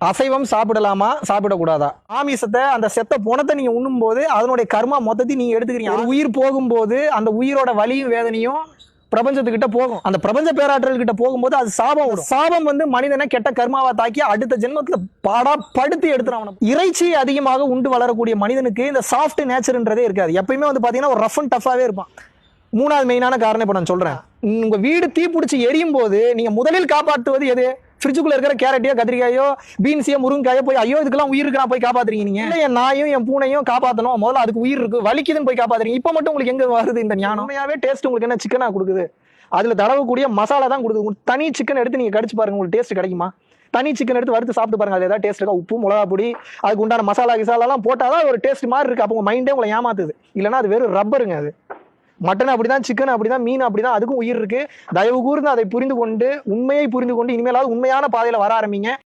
அசைவம் சாப்பிடலாமா சாப்பிடக்கூடாதா? ஆமிசத்தை அந்த செத்த பொணத்தை நீங்க உண்ணும் போது அதனுடைய கர்மா மொத்தத்தையும் நீங்க எடுத்துக்கிறீங்க. ஒரு உயிர் போகும்போது அந்த உயிரோட வலியும் வேதனையும் பிரபஞ்சத்துக்கிட்ட போகும். அந்த பிரபஞ்ச பேராற்றல் கிட்ட போகும்போது அது சாபம் வரும். சாபம் வந்து மனிதனை கெட்ட கர்மாவா தாக்கி அடுத்த ஜென்மத்துல பாடா படுத்தி எடுத்துறான். இறைச்சி அதிகமாக உண்டு வளரக்கூடிய மனிதனுக்கு இந்த சாஃப்ட் நேச்சர்ன்றதே இருக்காது. எப்பயுமே வந்து பாத்தீங்கன்னா ஒரு ரஃப் அண்ட் டஃபாவே இருப்பான். மூணாவது மெயினான காரணம் இப்ப நான் சொல்றேன். உங்க வீடு தீப்பிடிச்சு எரியும் போது நீங்க முதலில் காப்பாற்றுவது எது? ஃப்ரிட்ஜுக்குள்ள இருக்கிற கேரட்டையோ கத்திரிக்காயோ பீன்ஸையோ முருங்காயோ போய் ஐயோ இதுக்கெல்லாம் உயிர் இருக்கு நான் போய் காப்பாத்துறீங்க. நீங்க இல்ல என் நாயும் என் பூனையும் காப்பாத்தணும், முதல்ல அதுக்கு உயிர் இருக்கு வலிக்குதுன்னு போய் காப்பாத்துறீங்க. இப்ப மட்டும் உங்களுக்கு எங்க வருது இந்த ஞானம்? உண்மையாவே டேஸ்ட் உங்களுக்கு என்ன சிக்கனா கொடுக்குது? அதுல தடவக்கூடிய மசாலா தான் கொடுக்குது. தனி சிக்கன் எடுத்து நீங்க கடிச்சு பாருங்க, உங்களுக்கு டேஸ்ட் கிடைக்குமா? தனி சிக்கன் எடுத்து வறுத்து சாப்பிட்டு பாருங்க, அது ஏதாவது டேஸ்ட் இருக்கா? உப்பு மிளகா பொடி அதுக்கு உண்டான மசாலா கிசாலாம் போட்டாதான் ஒரு டேஸ்ட் மாதிரி இருக்கு. அப்போ உங்க மைண்டே உங்களை ஏமாத்துது. இல்லைன்னா அது வெறும் ரப்பருங்க. அது மட்டன் அப்படிதான், சிக்கன் அப்படிதான், மீன் அப்படிதான், அதுக்கும் உயிர் இருக்கு. தயவு கூர்ந்து அதை புரிந்து கொண்டு உண்மையை புரிந்து கொண்டு இனிமேலாவது உண்மையான பாதையில வர ஆரம்பிங்க.